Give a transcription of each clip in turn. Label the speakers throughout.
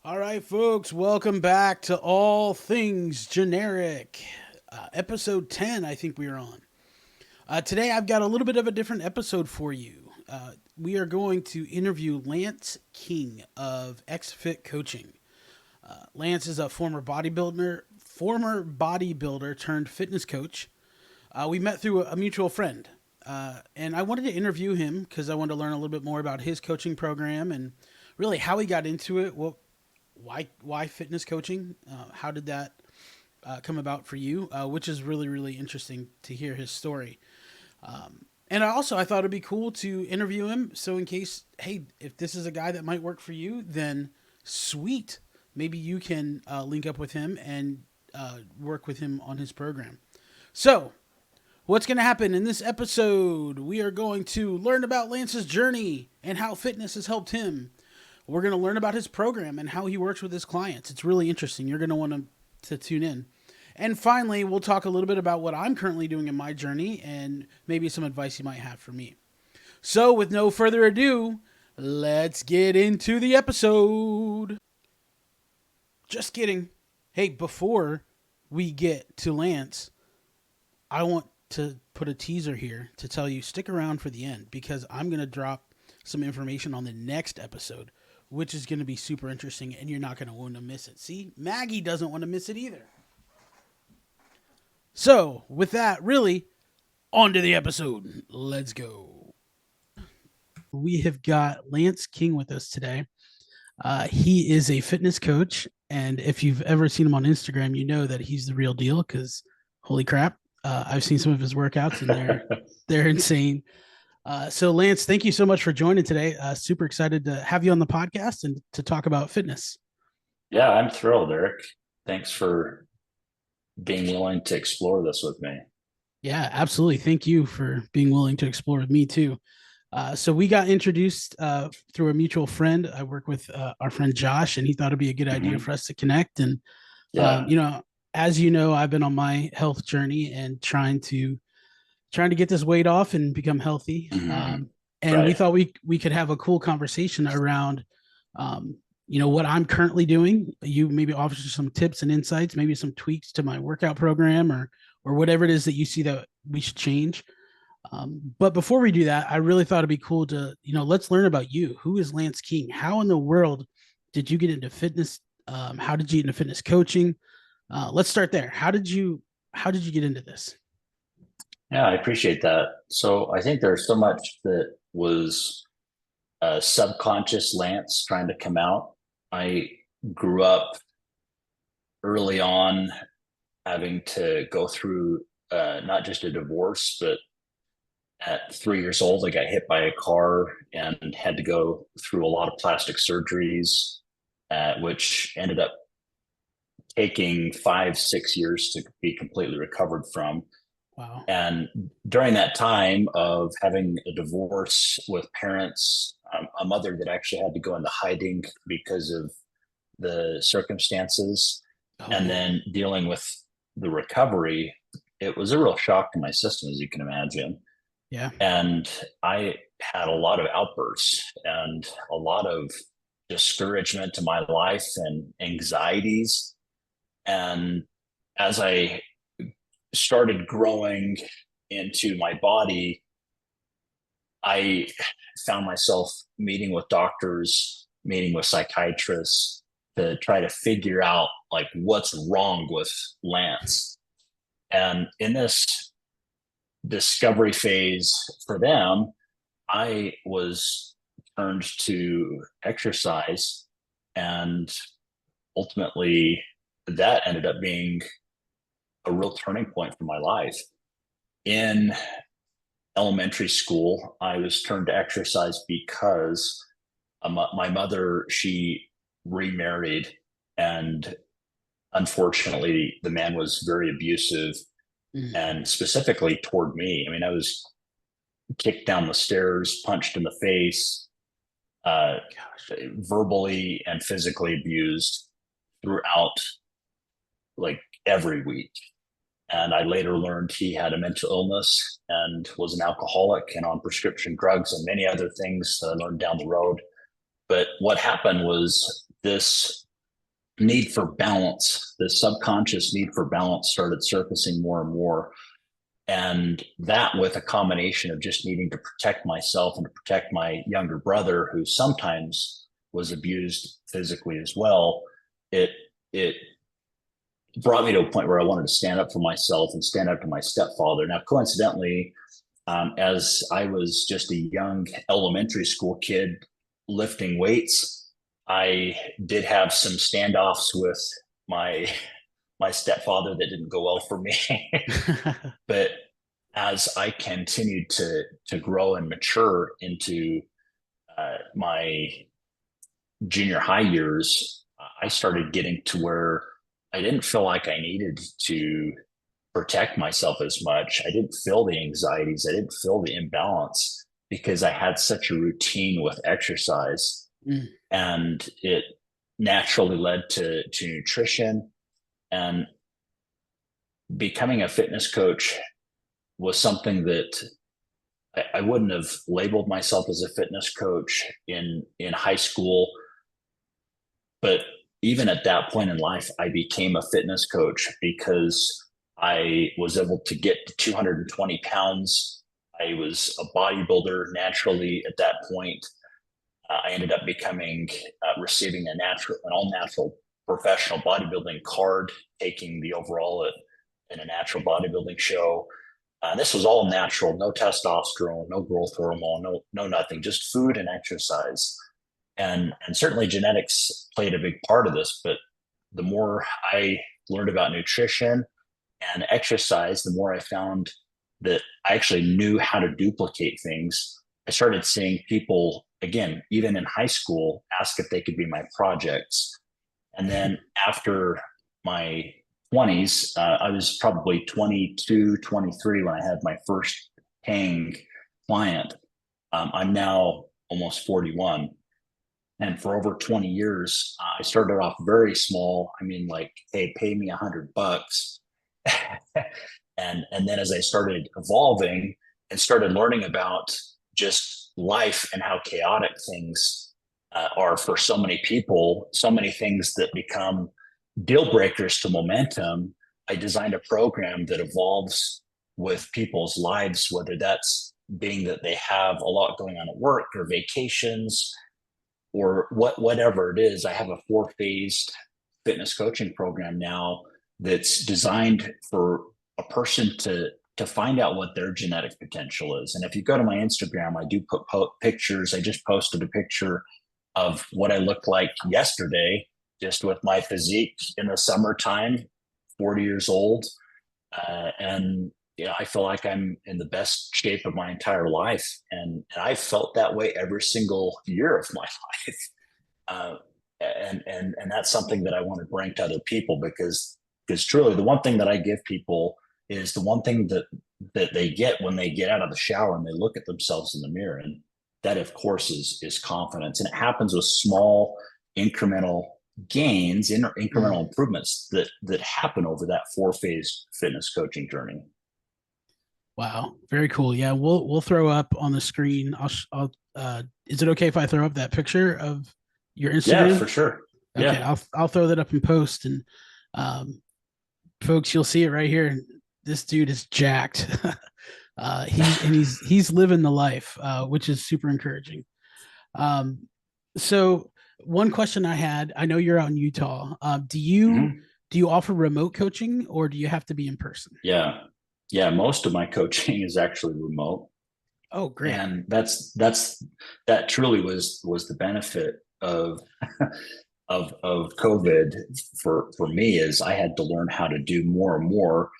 Speaker 1: All right, folks, welcome back to All Things Generic. Episode 10, I think we are on. Today, I've got a little bit of a different episode for you. We are going to interview Lance King of XFit Coaching. Lance is a former bodybuilder turned fitness coach. We met through a mutual friend. And I wanted to interview him because I wanted to learn a little bit more about his coaching program and really how he got into it, why fitness coaching? How did that come about for you? Which is really interesting to hear his story. And I thought it'd be cool to interview him. So in case, hey, if this is a guy that might work for you, then sweet. Maybe you can link up with him and work with him on his program. So what's going to happen in this episode? We are going to learn about Lance's journey and how fitness has helped him. We're going to learn about his program and how he works with his clients. It's really interesting. You're going to want to tune in. And finally, we'll talk a little bit about what I'm currently doing in my journey and maybe some advice you might have for me. So, with no further ado, let's get into the episode. Just kidding. Hey, before we get to Lance, I want to put a teaser here to tell you stick around for the end because I'm going to drop some information on the next episode, which is going to be super interesting, and you're not going to want to miss it. See, Maggie doesn't want to miss it either. So, with that, really, on to the episode. Let's go. We have got Lance King with us today. He is a fitness coach, and if you've ever seen him on Instagram, you know that he's the real deal because, holy crap, I've seen some of his workouts, and they're insane. So, Lance, thank you so much for joining today. Super excited to have you on the podcast and to talk about fitness.
Speaker 2: Yeah, I'm thrilled, Eric. Thanks for being willing to explore this with me.
Speaker 1: Yeah, absolutely. Thank you for being willing to explore with me too. So we got introduced through a mutual friend. I work with our friend Josh, and he thought it'd be a good idea for us to connect. And
Speaker 2: Yeah,
Speaker 1: as you know, I've been on my health journey and trying to get this weight off and become healthy. And we
Speaker 2: right.
Speaker 1: thought we could have a cool conversation around, what I'm currently doing. You maybe offer some tips and insights, maybe some tweaks to my workout program or whatever it is that you see that we should change. But before we do that, I really thought it'd be cool to, let's learn about you. Who is Lance King? How in the world did you get into fitness? How did you get into fitness coaching? Let's start there. How did you get into this?
Speaker 2: Yeah, I appreciate that. So I think there's so much that was subconscious Lance trying to come out. I grew up early on having to go through not just a divorce, but at 3 years old, I got hit by a car and had to go through a lot of plastic surgeries, which ended up taking 5, 6 years to be completely recovered from.
Speaker 1: Wow.
Speaker 2: And during that time of having a divorce with parents, a mother that actually had to go into hiding because of the circumstances,
Speaker 1: Oh
Speaker 2: and
Speaker 1: man.
Speaker 2: then dealing with the recovery, it was a real shock to my system, as you can imagine.
Speaker 1: Yeah.
Speaker 2: And I had a lot of outbursts and a lot of discouragement to my life and anxieties. And as I started growing into my body, I found myself meeting with doctors, meeting with psychiatrists to try to figure out like what's wrong with Lance. And in this discovery phase for them, I was turned to exercise, and ultimately that ended up being a real turning point for my life. In elementary school, I was turned to exercise because my mother, she remarried, and unfortunately, the man was very abusive
Speaker 1: Mm.
Speaker 2: and specifically toward me. I mean, I was kicked down the stairs, punched in the face, uh,
Speaker 1: Gosh.
Speaker 2: verbally and physically abused throughout like every week. And I later learned he had a mental illness and was an alcoholic and on prescription drugs and many other things that I learned down the road. But what happened was this need for balance, the subconscious need for balance started surfacing more and more. And that, with a combination of just needing to protect myself and to protect my younger brother, who sometimes was abused physically as well, it brought me to a point where I wanted to stand up for myself and stand up to my stepfather. Now, coincidentally, as I was just a young elementary school kid lifting weights, I did have some standoffs with my my stepfather that didn't go well for me. But as I continued to grow and mature into my junior high years, I started getting to where I didn't feel like I needed to protect myself as much. I didn't feel the anxieties. I didn't feel the imbalance because I had such a routine with exercise.
Speaker 1: Mm.
Speaker 2: And it naturally led to nutrition. And becoming a fitness coach was something that I wouldn't have labeled myself as a fitness coach in high school. But even at that point in life, I became a fitness coach because I was able to get to 220 pounds. I was a bodybuilder naturally at that point. I ended up receiving an all natural professional bodybuilding card, taking the overall in a natural bodybuilding show. This was all natural, no testosterone, no growth hormone, no nothing, just food and exercise. And certainly genetics played a big part of this, but the more I learned about nutrition and exercise, the more I found that I actually knew how to duplicate things. I started seeing people, again, even in high school, ask if they could be my projects. And then after my 20s, I was probably 22, 23 when I had my first paying client. I'm now almost 41. And for over 20 years, I started off very small. I mean, like, hey, pay me $100. And then as I started evolving and started learning about just life and how chaotic things are for so many people, so many things that become deal breakers to momentum, I designed a program that evolves with people's lives, whether that's being that they have a lot going on at work or vacations or whatever it is. I have a 4-phased fitness coaching program now that's designed for a person to find out what their genetic potential is. And if you go to my Instagram, I do put pictures. I just posted a picture of what I looked like yesterday, just with my physique in the summertime, 40 years old. And I feel like I'm in the best shape of my entire life. And I felt that way every single year of my life. And that's something that I want to bring to other people because truly the one thing that I give people is the one thing that they get when they get out of the shower and they look at themselves in the mirror. And that, of course, is confidence. And it happens with small incremental gains, incremental improvements that happen over that 4-phase fitness coaching journey.
Speaker 1: Wow, very cool. Yeah, we'll throw up on the screen. I'll is it okay if I throw up that picture of your Instagram?
Speaker 2: Yeah, for sure.
Speaker 1: Okay,
Speaker 2: Yeah.
Speaker 1: I'll throw that up in post, and folks, you'll see it right here. This dude is jacked. He's living the life, which is super encouraging. So one question I had, I know you're out in Utah. Do you offer remote coaching or do you have to be in person?
Speaker 2: Yeah, most of my coaching is actually remote.
Speaker 1: Oh, great.
Speaker 2: And that truly was the benefit of of COVID for me, is I had to learn how to do more and more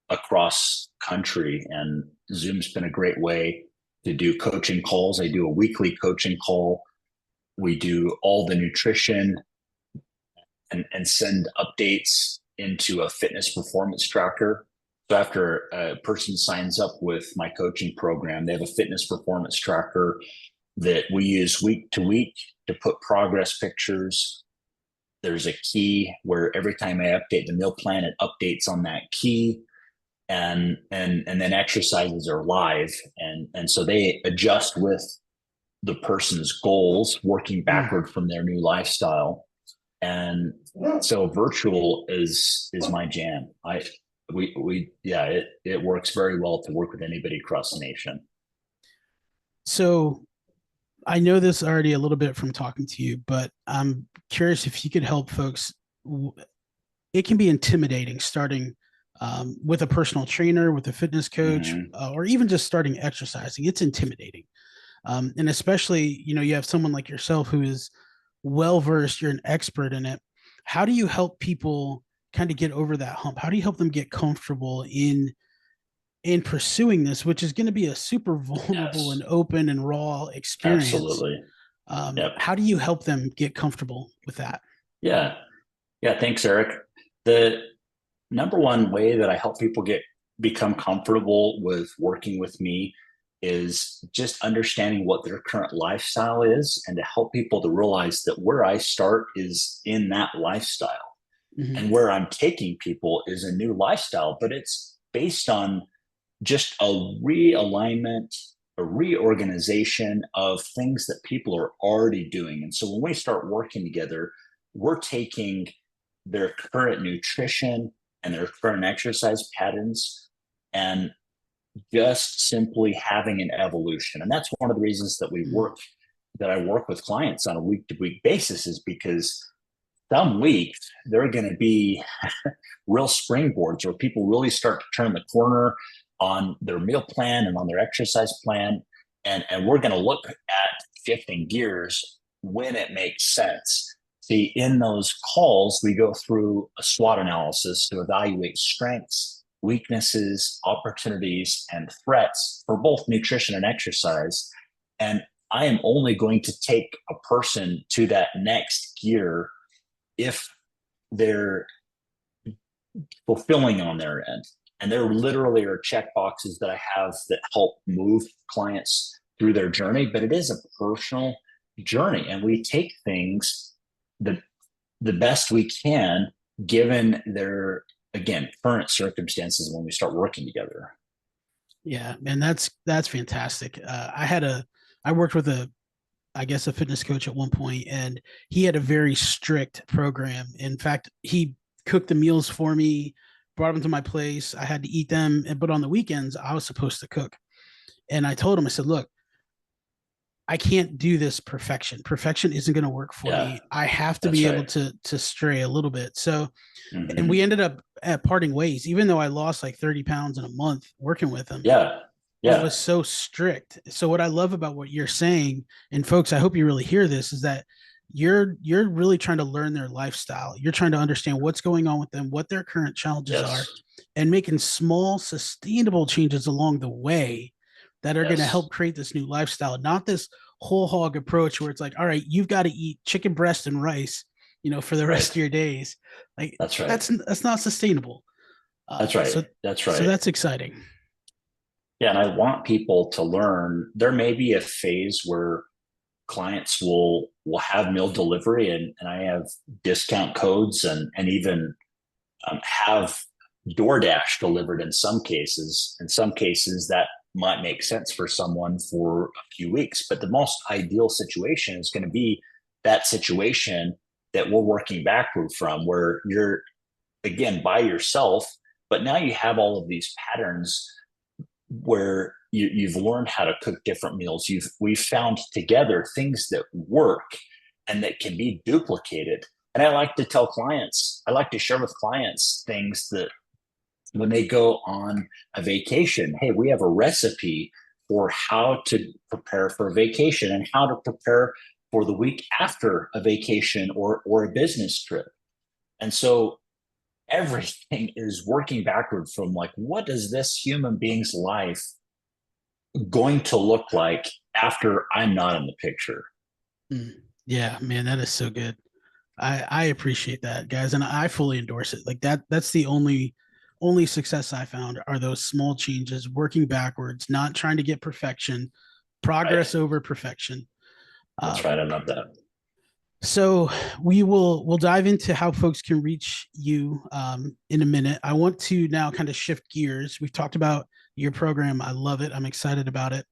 Speaker 2: across country, and Zoom's been a great way to do coaching calls. I do a weekly coaching call. We do all the nutrition and send updates into a fitness performance tracker. So after a person signs up with my coaching program, they have a fitness performance tracker that we use week to week to put progress pictures. There's a key where every time I update the meal plan, it updates on that key. And then exercises are live. And so they adjust with the person's goals, working backward from their new lifestyle. And so virtual is my jam. We yeah, it works very well to work with anybody across the nation.
Speaker 1: So I know this already a little bit from talking to you, but I'm curious if you could help folks. It can be intimidating starting with a personal trainer, with a fitness coach,
Speaker 2: Hmm.
Speaker 1: or even just starting exercising. It's intimidating. And especially, you have someone like yourself who is well versed, you're an expert in it. How do you help people kind of get over that hump? How do you help them get comfortable in pursuing this, which is going to be a super vulnerable
Speaker 2: Yes,
Speaker 1: and open and raw experience?
Speaker 2: absolutely. Yep.
Speaker 1: How do you help them get comfortable with that?
Speaker 2: Yeah. Yeah. Thanks, Eric. The number one way that I help people become comfortable with working with me is just understanding what their current lifestyle is and to help people to realize that where I start is in that lifestyle
Speaker 1: Mm-hmm.
Speaker 2: and where I'm taking people is a new lifestyle, but it's based on just a realignment, a reorganization of things that people are already doing. And so when we start working together, we're taking their current nutrition and their current exercise patterns and just simply having an evolution. And that's one of the reasons that I work with clients on a week to week basis is because some weeks they're going to be real springboards where people really start to turn the corner on their meal plan and on their exercise plan. And we're going to look at shifting gears when it makes sense. See, in those calls, we go through a SWOT analysis to evaluate strengths, weaknesses, opportunities, and threats for both nutrition and exercise. And I am only going to take a person to that next gear if they're fulfilling on their end. And there literally are check boxes that I have that help move clients through their journey, but it is a personal journey. And we take things the the best we can given their again current circumstances when we start working together.
Speaker 1: Yeah, man, that's fantastic. I worked with I guess a fitness coach at one point, and he had a very strict program. In fact, he cooked the meals for me, brought them to my place. I had to eat them, but on the weekends, I was supposed to cook. And I told him, I said, look, I can't do this perfection. Perfection isn't going to work for
Speaker 2: Yeah,
Speaker 1: me. I have to
Speaker 2: that's
Speaker 1: be able
Speaker 2: right.
Speaker 1: to stray a little bit. So, and we
Speaker 2: Hmm.
Speaker 1: ended up at parting ways, even though I lost like 30 pounds in a month working with him.
Speaker 2: Yeah,
Speaker 1: It
Speaker 2: yeah,
Speaker 1: was so strict. So what I love about what you're saying, and folks, I hope you really hear this, is that you're really trying to learn their lifestyle. You're trying to understand what's going on with them, what their current challenges are,
Speaker 2: yes,
Speaker 1: and making small, sustainable changes along the way that are going to
Speaker 2: yes,
Speaker 1: help create this new lifestyle. Not this whole hog approach where it's like, all right, you've got to eat chicken breast and rice, for the rest
Speaker 2: right.
Speaker 1: of your days. Like
Speaker 2: That's right.
Speaker 1: that's not sustainable.
Speaker 2: That's right.
Speaker 1: So
Speaker 2: That's
Speaker 1: so
Speaker 2: right.
Speaker 1: that's exciting.
Speaker 2: Yeah, and I want people to learn. There may be a phase where clients will have meal delivery, and I have discount codes and even have DoorDash delivered in some cases. In some cases, that might make sense for someone for a few weeks, but the most ideal situation is going to be that situation that we're working backward from, where you're again by yourself, but now you have all of these patterns where you've learned how to cook different meals. We've found together things that work and that can be duplicated. And I like to tell clients, I like to share with clients things that when they go on a vacation, hey, we have a recipe for how to prepare for a vacation and how to prepare for the week after a vacation or a business trip. And so everything is working backward from like, what does this human being's life going to look like after I'm not in the picture?
Speaker 1: Mm. Yeah, man, that is so good. I appreciate that, guys, and I fully endorse it. Like that's the only success I found are those small changes, working backwards, not trying to get perfection,
Speaker 2: Right.
Speaker 1: progress over perfection.
Speaker 2: That's
Speaker 1: Um,
Speaker 2: right. I love that.
Speaker 1: so we'll dive into how folks can reach you in a minute. I want to now kind of shift gears. We've talked about your program. I love it. I'm excited about it.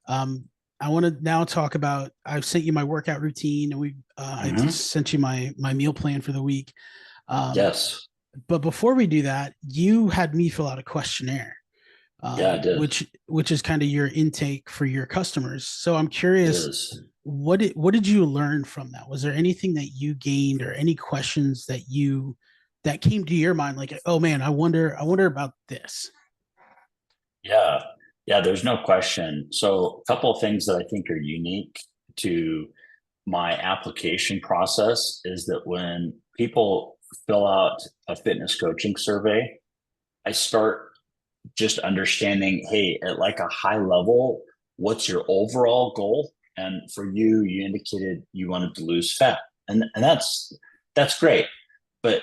Speaker 1: Um, I want to now talk about. I've sent you my workout routine, and I
Speaker 2: Hmm.
Speaker 1: sent you my meal plan for the week. Um,
Speaker 2: Yes.
Speaker 1: but before we do that, you had me fill out a questionnaire,
Speaker 2: Yeah, it did.
Speaker 1: which is kind of your intake for your customers. So I'm
Speaker 2: It
Speaker 1: curious,
Speaker 2: is.
Speaker 1: what did you learn from that? Was there anything that you gained, or any questions that came to your mind, like, oh man, I wonder about this?
Speaker 2: Yeah. Yeah, there's no question. So, a couple of things that I think are unique to my application process is that when people fill out a fitness coaching survey, I start just understanding, hey, at like a high level, what's your overall goal? And for you, you indicated you wanted to lose fat. And that's great. But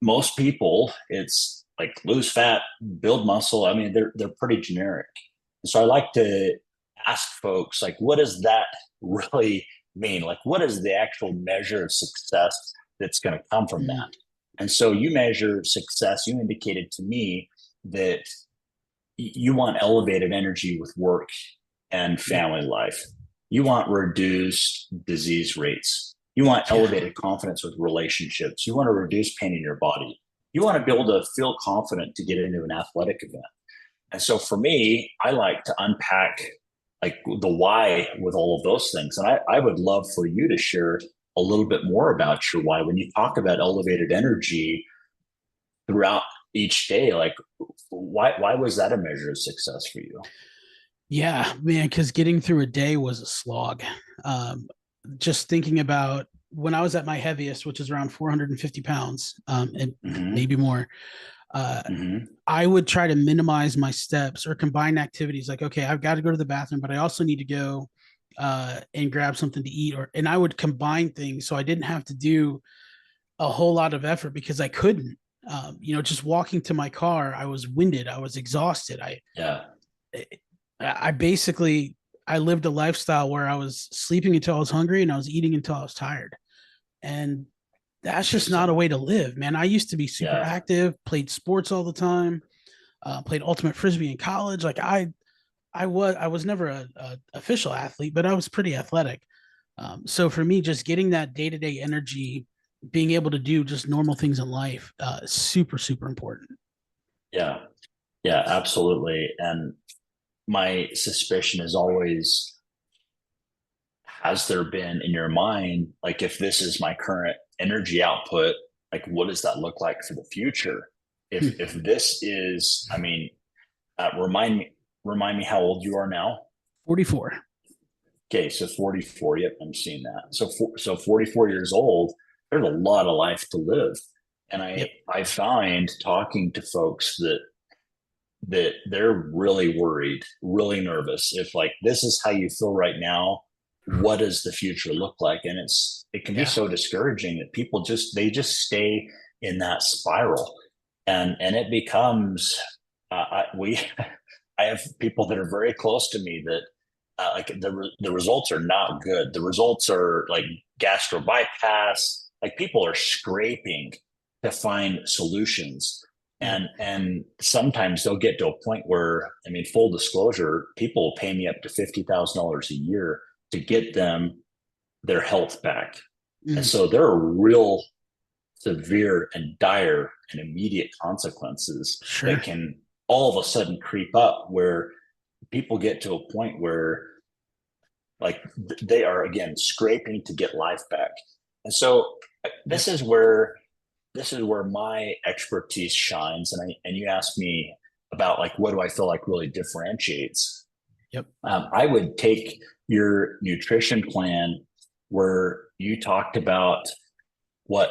Speaker 2: most people, it's like lose fat, build muscle. I mean, they're pretty generic. So I like to ask folks, like, what does that really mean? Like, what is the actual measure of success that's going to come from
Speaker 1: Mm,
Speaker 2: that? And so you measure success. You indicated to me that you want elevated energy with work and
Speaker 1: yep.
Speaker 2: family life. You want reduced disease rates. You want
Speaker 1: Yeah.
Speaker 2: elevated confidence with relationships. You want to reduce pain in your body. You want to be able to feel confident to get into an athletic event. And so for me, I like to unpack like the why with all of those things. And I would love for you to share a little bit more about your why. When you talk about elevated energy throughout each day, like why was that a measure of success for you?
Speaker 1: Yeah, man, because getting through a day was a slog. Um, just thinking about when I was at my heaviest, which is around 450 pounds, and
Speaker 2: Mm-hmm.
Speaker 1: maybe more, uh,
Speaker 2: Mm-hmm.
Speaker 1: I would try to minimize my steps or combine activities. Like, okay, I've got to go to the bathroom, but I also need to go and grab something to eat, and I would combine things so I didn't have to do a whole lot of effort because I couldn't. Just walking to my car, I was winded, I was exhausted.
Speaker 2: Yeah.
Speaker 1: I basically I lived a lifestyle where I was sleeping until I was hungry and I was eating until I was tired. And that's just not a
Speaker 2: Interesting.
Speaker 1: way to live, man. I used to be super
Speaker 2: Yeah.
Speaker 1: active, played sports all the time, played ultimate frisbee in college. Like I was never a official athlete, but I was pretty athletic. So for me, just getting that day to day energy, being able to do just normal things in life, is super super important.
Speaker 2: Yeah. Yeah, absolutely. And my suspicion is always, has there been in your mind, like if this is my current energy output, like what does that look like for the future? If this is, I mean, remind me how old you are now.
Speaker 1: 44.
Speaker 2: Okay, so 44. Yep, I'm seeing that. So 44 years old, there's a lot of life to live. And
Speaker 1: Yep.
Speaker 2: I find talking to folks that they're really worried, really nervous. If like this is how you feel right now, what does the future look like? And it can be
Speaker 1: Yeah.
Speaker 2: so discouraging that people just stay in that spiral, and it becomes we I have people that are very close to me that like the results are not good. The results are like gastro bypass. Like people are scraping to find solutions,
Speaker 1: Yep.
Speaker 2: and sometimes they'll get to a point where, I mean, full disclosure, people will pay me up to $50,000 a year to get them their health back, and
Speaker 1: Mm,
Speaker 2: so there are real severe and dire and immediate consequences
Speaker 1: sure.
Speaker 2: that can all of a sudden creep up where people get to a point where like they are again scraping to get life back. And so
Speaker 1: Yep.
Speaker 2: this is where this is where my expertise shines. And you asked me about like what do I feel like really differentiates.
Speaker 1: Yep.
Speaker 2: I would take your nutrition plan where you talked about what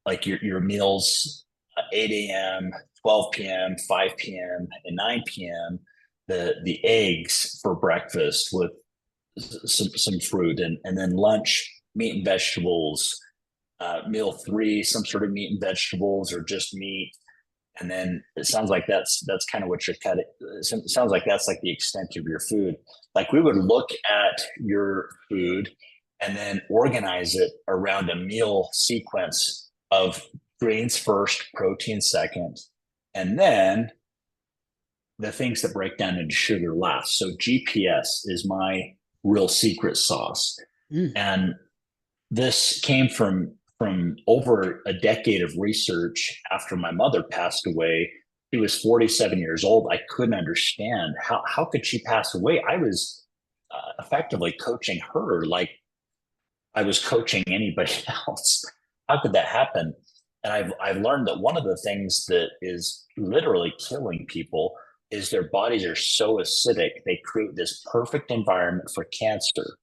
Speaker 2: like your meals 8 a.m., 12 p.m., 5 p.m., and 9 p.m. The eggs for breakfast with some fruit, and then lunch meat and vegetables, meal three some sort of meat and vegetables or just meat, and then it sounds like that's kind of what you're cutting. It sounds like that's like the extent of your food. Like we would look at your food and then organize it around a meal sequence of greens first, protein second, and then the things that break down into sugar last. So GPS is my real secret sauce.
Speaker 1: Mm.
Speaker 2: And this came from over a decade of research after my mother passed away. She was 47 years old. I couldn't understand how could she pass away. I was effectively coaching her like I was coaching anybody else. How could that happen? And I've learned that one of the things that is literally killing people is their bodies are so acidic they create this perfect environment for cancer.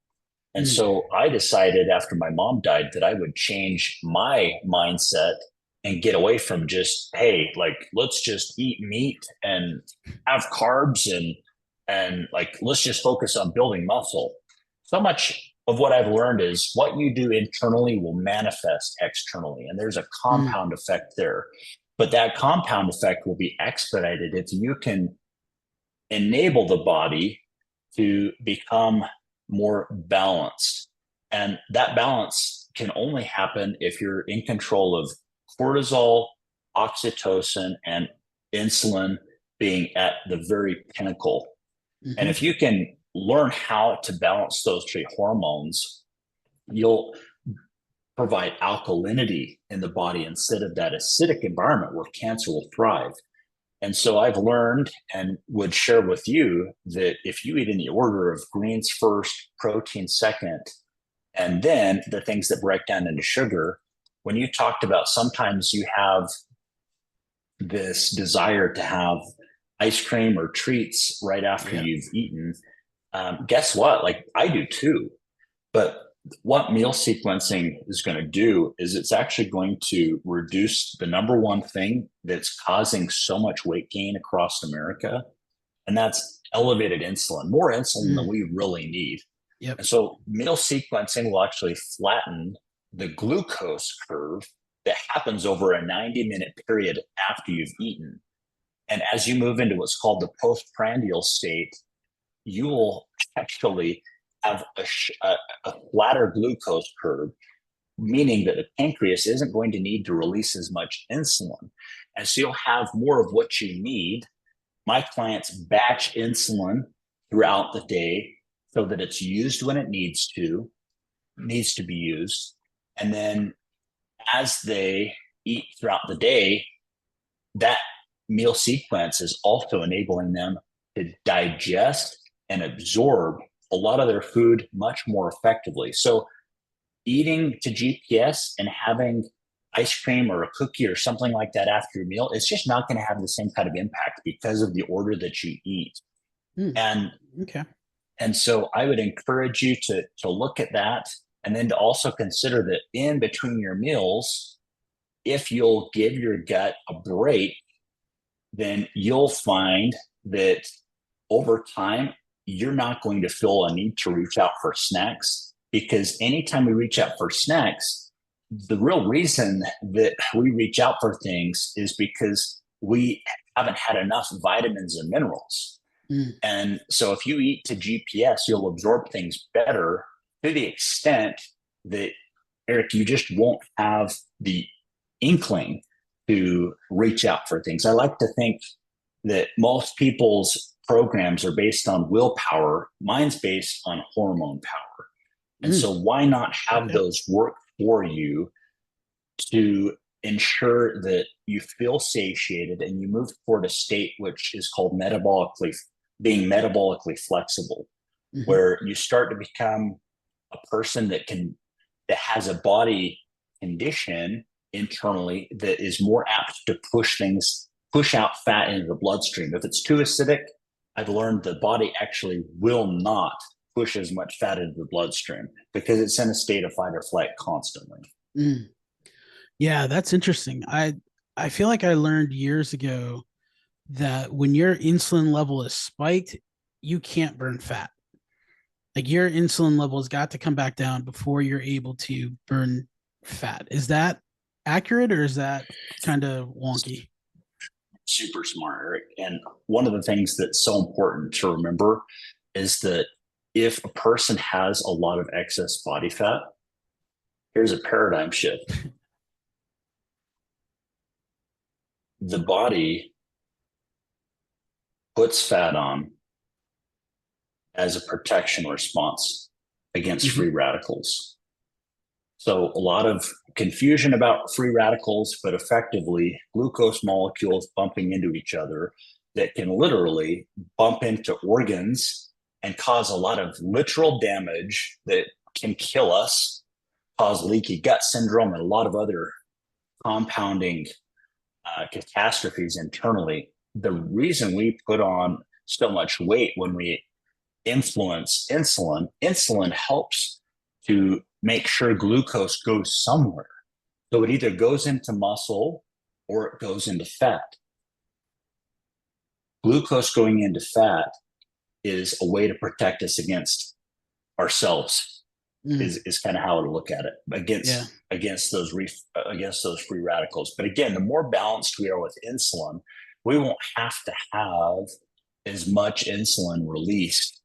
Speaker 2: And
Speaker 1: Mm.
Speaker 2: so I decided after my mom died that I would change my mindset and get away from just, hey, like let's just eat meat and have carbs and like let's just focus on building muscle. So much of what I've learned is what you do internally will manifest externally. And there's a
Speaker 1: Mm.
Speaker 2: compound effect there. But that compound effect will be expedited if you can enable the body to become more balanced. And that balance can only happen if you're in control of cortisol, oxytocin, and insulin being at the very pinnacle. And
Speaker 1: Hmm.
Speaker 2: if you can learn how to balance those three hormones, you'll provide alkalinity in the body instead of that acidic environment where cancer will thrive. And so I've learned and would share with you that if you eat in the order of greens first, protein second, and then the things that break down into sugar, when you talked about sometimes you have this desire to have ice cream or treats right after
Speaker 1: Yeah.
Speaker 2: you've eaten, guess what? Like I do too. But what meal sequencing is going to do is it's actually going to reduce the number one thing that's causing so much weight gain across America, and that's elevated insulin, more insulin than
Speaker 1: Mm.
Speaker 2: we really need.
Speaker 1: Yep.
Speaker 2: And so meal sequencing will actually flatten the glucose curve that happens over a 90-minute period after you've eaten. And as you move into what's called the postprandial state, you will actually have a flatter glucose curve, meaning that the pancreas isn't going to need to release as much insulin. And so you'll have more of what you need. My clients batch insulin throughout the day so that it's used when it needs to be used. And then as they eat throughout the day, that meal sequence is also enabling them to digest and absorb a lot of their food much more effectively. So eating to GPS and having ice cream or a cookie or something like that after your meal, it's just not going to have the same kind of impact because of the order that you eat.
Speaker 1: Mm.
Speaker 2: And
Speaker 1: Okay.
Speaker 2: and so I would encourage you to look at that and then to also consider that in between your meals, if you'll give your gut a break, then you'll find that over time, you're not going to feel a need to reach out for snacks because anytime we reach out for snacks, the real reason that we reach out for things is because we haven't had enough vitamins and minerals.
Speaker 1: Mm.
Speaker 2: And so if you eat to GPS, you'll absorb things better to the extent that, Eric, you just won't have the inkling to reach out for things. I like to think that most people's programs are based on willpower. Mine's based on hormone power. And
Speaker 1: Mm.
Speaker 2: so why not have
Speaker 1: Okay.
Speaker 2: those work for you to ensure that you feel satiated and you move toward a state which is called metabolically flexible,
Speaker 1: Hmm.
Speaker 2: where you start to become a person that has a body condition internally that is more apt to push out fat into the bloodstream. If it's too acidic, I've learned the body actually will not push as much fat into the bloodstream because it's in a state of fight or flight constantly.
Speaker 1: Mm. Yeah, that's interesting. I feel like I learned years ago that when your insulin level is spiked, you can't burn fat. Like your insulin level has got to come back down before you're able to burn fat. Is that accurate or is that kind of wonky?
Speaker 2: Super smart, Eric. And one of the things that's so important to remember is that if a person has a lot of excess body fat, here's a paradigm shift. The body puts fat on as a protection response against
Speaker 1: Mhm.
Speaker 2: free radicals. So a lot of confusion about free radicals, but effectively glucose molecules bumping into each other that can literally bump into organs and cause a lot of literal damage that can kill us, cause leaky gut syndrome, and a lot of other compounding catastrophes internally. The reason we put on so much weight when we influence insulin, insulin helps to make sure glucose goes somewhere. So it either goes into muscle or it goes into fat. Glucose going into fat is a way to protect us against ourselves.
Speaker 1: Mm.
Speaker 2: Is kind of how to look at it
Speaker 1: Yeah.
Speaker 2: against against those free radicals. But again, the more balanced we are with insulin, we won't have to have as much insulin released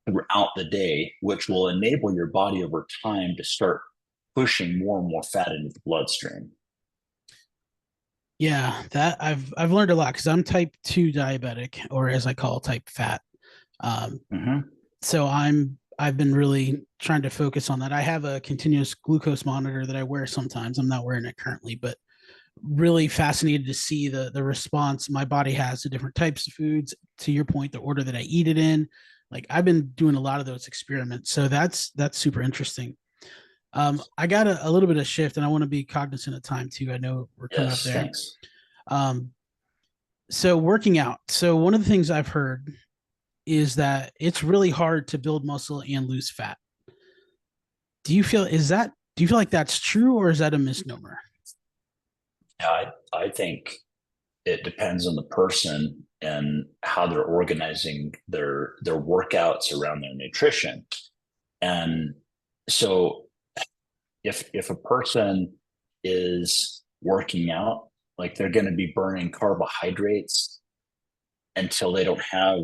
Speaker 2: throughout the day, which will enable your body over time to start pushing more and more fat into the bloodstream.
Speaker 1: Yeah, that I've learned a lot because I'm type 2 diabetic, or as I call type fat. Um,
Speaker 2: Mm-hmm.
Speaker 1: so I've been really trying to focus on that. I have a continuous glucose monitor that I wear sometimes. I'm not wearing it currently, but really fascinated to see the response my body has to different types of foods. To your point, the order that I eat it in. Like I've been doing a lot of those experiments. So that's super interesting. I got a little bit of shift and I want to be cognizant of time too. I know we're coming up
Speaker 2: Yes,
Speaker 1: there.
Speaker 2: thanks.
Speaker 1: Um, so working out. So one of the things I've heard is that it's really hard to build muscle and lose fat. Do you feel like that's true or is that a misnomer?
Speaker 2: Yeah, I think it depends on the person and how they're organizing their workouts around their nutrition. And so if a person is working out, like they're going to be burning carbohydrates until they don't have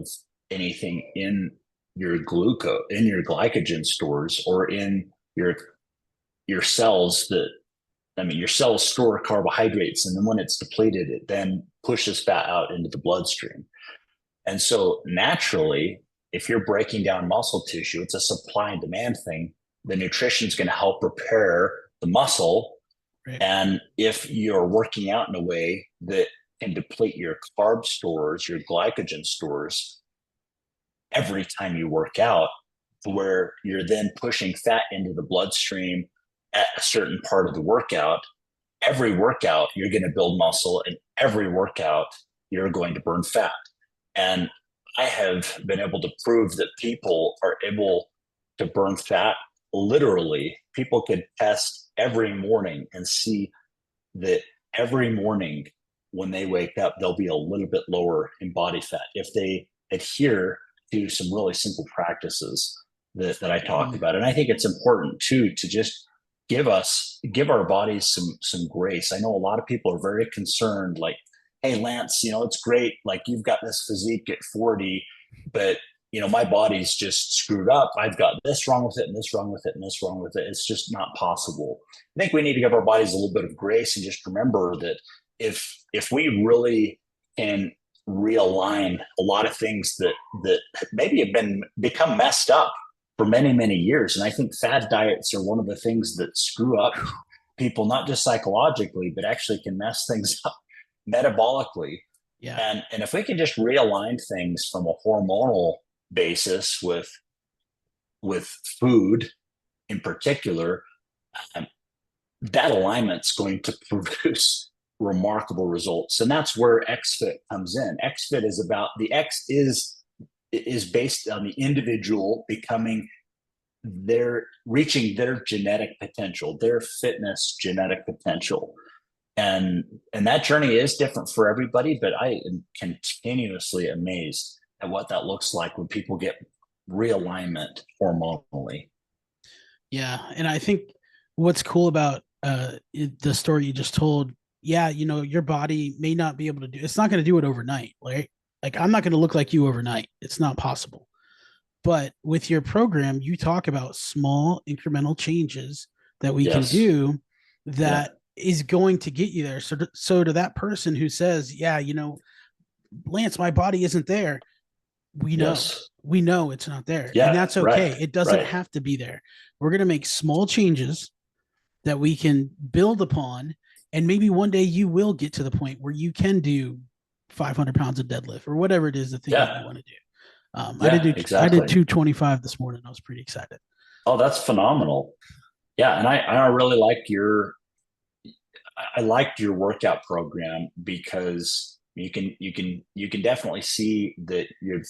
Speaker 2: anything in your glucose in your glycogen stores or in your cells that I mean, your cells store carbohydrates, and then when it's depleted, it then pushes fat out into the bloodstream. And so, naturally, if you're breaking down muscle tissue, it's a supply and demand thing. The nutrition is going to help repair the muscle.
Speaker 1: Right.
Speaker 2: And if you're working out in a way that can deplete your carb stores, your glycogen stores, every time you work out, where you're then pushing fat into the bloodstream at a certain part of the workout, every workout you're going to build muscle, and every workout you're going to burn fat. And I have been able to prove that people are able to burn fat literally. People could test every morning and see that every morning when they wake up, they'll be a little bit lower in body fat if they adhere to some really simple practices that I talked
Speaker 1: Mm.
Speaker 2: about. And I think it's important too to just give our bodies some grace. I know a lot of people are very concerned, like, hey Lance, it's great, like you've got this physique at 40, but my body's just screwed up. I've got this wrong with it and this wrong with it and this wrong with it. It's just not possible. I think we need to give our bodies a little bit of grace and just remember that if we really can realign a lot of things that maybe have become messed up for many, many years. And I think fad diets are one of the things that screw up people, not just psychologically, but actually can mess things up metabolically.
Speaker 1: Yeah.
Speaker 2: And if we can just realign things from a hormonal basis with food in particular, um, that alignment's going to produce remarkable results. And that's where XFIT comes in. XFIT is about the X is based on the individual becoming reaching their genetic potential, their fitness genetic potential. And that journey is different for everybody, but I am continuously amazed at what that looks like when people get realignment hormonally.
Speaker 1: Yeah, and I think what's cool about the story you just told, yeah, your body may not be able to do it's not going to do it overnight, right? Like I'm not going to look like you overnight. It's not possible. But with your program, you talk about small incremental changes that we can
Speaker 2: Yes.
Speaker 1: do
Speaker 2: Yeah.
Speaker 1: that is going to get you there. So to that person who says, yeah, Lance, my body isn't there, we know.
Speaker 2: Yes.
Speaker 1: we know it's not there, and
Speaker 2: Yeah,
Speaker 1: that's okay.
Speaker 2: right,
Speaker 1: It doesn't
Speaker 2: right.
Speaker 1: have to be there. We're going to make small changes that we can build upon, and maybe one day you will get to the point where you can do 500 pounds of deadlift or whatever it is the thing that you
Speaker 2: Yeah,
Speaker 1: want to do.
Speaker 2: yeah,
Speaker 1: I did
Speaker 2: exactly.
Speaker 1: 225 this morning. I was pretty excited.
Speaker 2: Oh, that's phenomenal. Yeah, and I really like I liked your workout program because you can definitely see that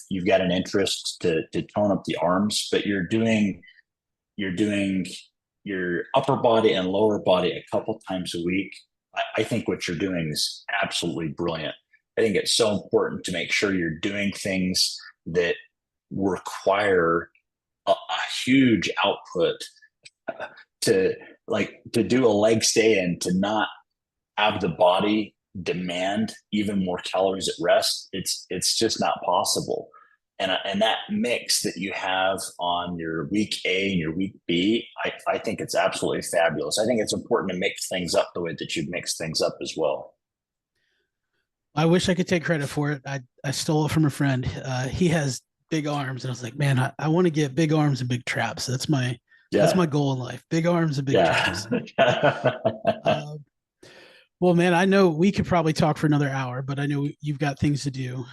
Speaker 2: you've got an interest to tone up the arms, but you're doing your upper body and lower body a couple times a week. I think what you're doing is absolutely brilliant. I think it's so important to make sure you're doing things that require a huge output to to do a leg stay and to not have the body demand even more calories at rest. It's just not possible. And that mix that you have on your week A and your week B, I think it's absolutely fabulous. I think it's important to mix things up the way that you mix things up as well.
Speaker 1: I wish I could take credit for it. I stole it from a friend. He has big arms, and I was like, man, I want to get big arms and big traps. That's my
Speaker 2: Yeah,
Speaker 1: goal in life: big arms and big
Speaker 2: yeah.
Speaker 1: traps. Uh, well, man, I know we could probably talk for another hour, but I know you've got things to do.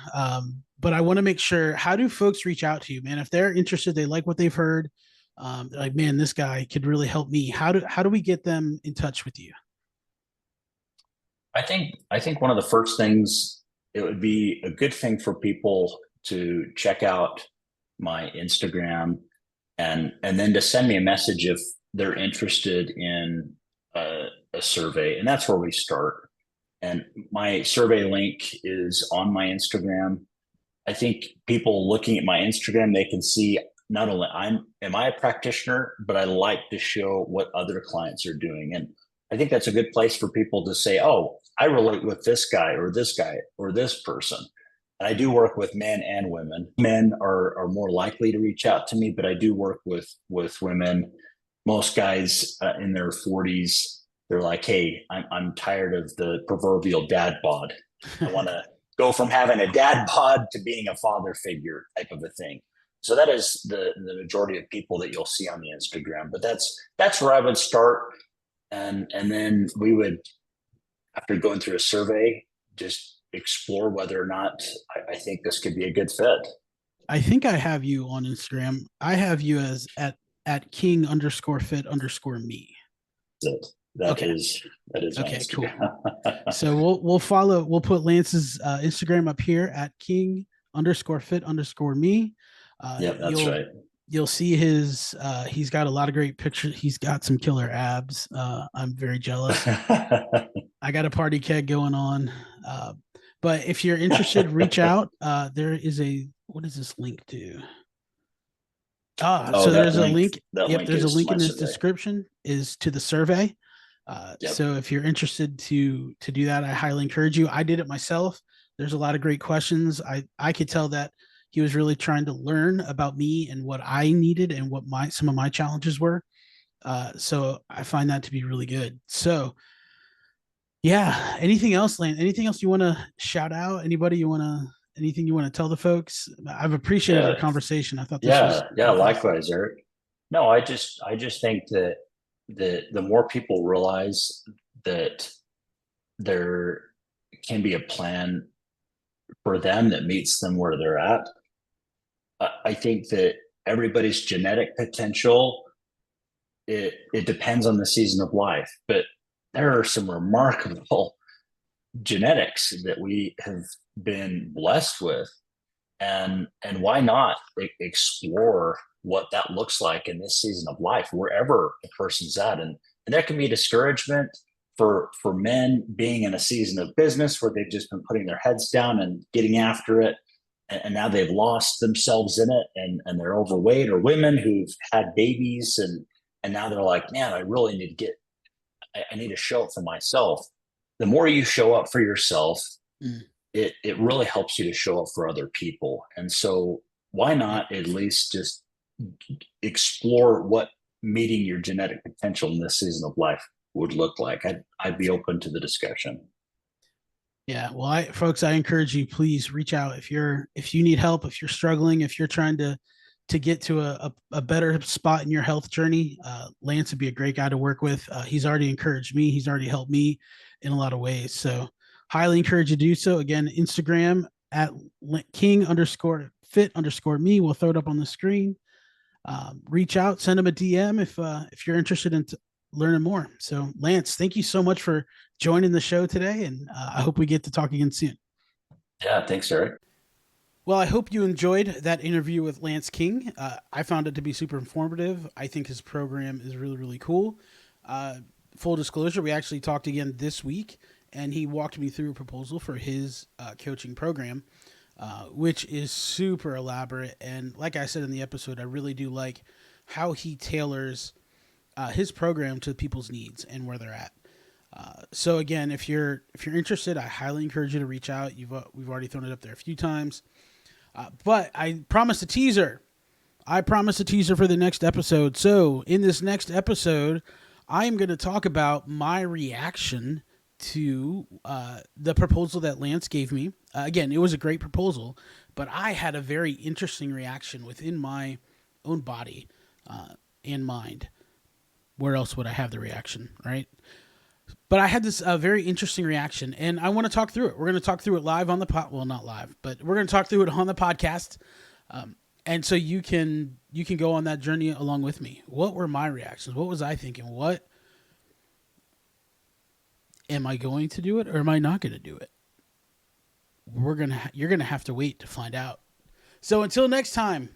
Speaker 1: But I want to make sure. How do folks reach out to you, man? If they're interested, they like what they've heard. Like, man, this guy could really help me. How do we get them in touch with you?
Speaker 2: I think one of the first things, it would be a good thing for people to check out my Instagram and then to send me a message if they're interested in a survey, and that's where we start. And my survey link is on my Instagram. I think people looking at my Instagram, they can see not only am I a practitioner, but I like to show what other clients are doing. And I think that's a good place for people to say, oh, I relate with this guy or this person. And I do work with men and women. Men are more likely to reach out to me, but I do work with women. Most guys in their 40s, they're like, hey, I'm tired of the proverbial dad bod. I want to go from having a dad bod to being a father figure type of a thing. So that is the majority of people that you'll see on the Instagram. But that's where I would start, and then we would, after going through a survey, just explore whether or not I think this could be a good fit.
Speaker 1: I think I have you on Instagram. I have you as at king underscore fit underscore me.
Speaker 2: That that
Speaker 1: Okay.
Speaker 2: is that is my
Speaker 1: Okay, cool.
Speaker 2: Instagram.
Speaker 1: So we'll put Lance's Instagram up here at king underscore fit underscore me.
Speaker 2: Yep, that's right.
Speaker 1: You'll see his he's got a lot of great pictures. He's got some killer abs. I'm very jealous. I got a party keg going on. Uh, but if you're interested, reach out. There is a what is this link to?
Speaker 2: Oh,
Speaker 1: So there's a link.
Speaker 2: that
Speaker 1: Yep,
Speaker 2: link
Speaker 1: there's a
Speaker 2: is
Speaker 1: link
Speaker 2: my
Speaker 1: in this
Speaker 2: survey.
Speaker 1: description is to the survey.
Speaker 2: Yep.
Speaker 1: So if you're interested to do that, I highly encourage you. I did it myself. There's a lot of great questions. I could tell that he was really trying to learn about me and what I needed and what my some of my challenges were. So I find that to be really good. So yeah, anything else, Lane? Anything else you want to shout out? Anybody you want to anything you want to tell the folks? I've appreciated our
Speaker 2: Yeah.
Speaker 1: conversation. I thought this was
Speaker 2: Yeah.
Speaker 1: fantastic.
Speaker 2: Likewise, Eric. No, I just think that the more people realize that there can be a plan for them that meets them where they're at, I think that everybody's genetic potential, it depends on the season of life, but there are some remarkable genetics that we have been blessed with, and why not explore what that looks like in this season of life wherever a person's at. And there can be discouragement for men being in a season of business where they've just been putting their heads down and getting after it, and now they've lost themselves in it, and they're overweight, or women who've had babies, and now they're like, man, I really need to I need to show up for myself. The more you show up for yourself,
Speaker 1: Mm,
Speaker 2: it really helps you to show up for other people. And so why
Speaker 1: yeah.
Speaker 2: not at least just explore what meeting your genetic potential in this season of life would look like? I'd be open to the discussion.
Speaker 1: Yeah, well, folks, I encourage you, please reach out if you need help, if you're struggling, if you're trying to get to a better spot in your health journey. Lance would be a great guy to work with. He's already encouraged me. He's already helped me in a lot of ways. So, highly encourage you to do so. Again, Instagram at king underscore fit underscore me. We'll throw it up on the screen. Reach out, send him a DM if you're interested in learning more. So, Lance, thank you so much for joining the show today, and I hope we get to talk again soon.
Speaker 2: Yeah, thanks, Eric.
Speaker 1: Well, I hope you enjoyed that interview with Lance King. I found it to be super informative. I think his program is really, really cool. Full disclosure, we actually talked again this week, and he walked me through a proposal for his coaching program, which is super elaborate. And like I said in the episode, I really do like how he tailors his program to people's needs and where they're at. So again, if you're interested, I highly encourage you to reach out. We've already thrown it up there a few times, but I promised a teaser. I promised a teaser for the next episode. So in this next episode, I am going to talk about my reaction to the proposal that Lance gave me. Again, it was a great proposal, but I had a very interesting reaction within my own body and mind. Where else would I have the reaction, right? But I had this very interesting reaction, and I want to talk through it. We're going to talk through it live on the well, not live, but we're going to talk through it on the podcast, and so you can go on that journey along with me. What were my reactions? What was I thinking? What am I going to do it, or am I not going to do it? You're gonna have to wait to find out. So until next time,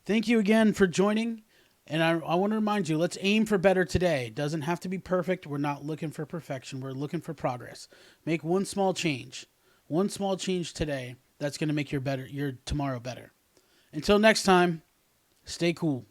Speaker 1: thank you again for joining. And I want to remind you, let's aim for better today. It doesn't have to be perfect. We're not looking for perfection. We're looking for progress. Make one small change. One small change today that's going to make your tomorrow better. Until next time, stay cool.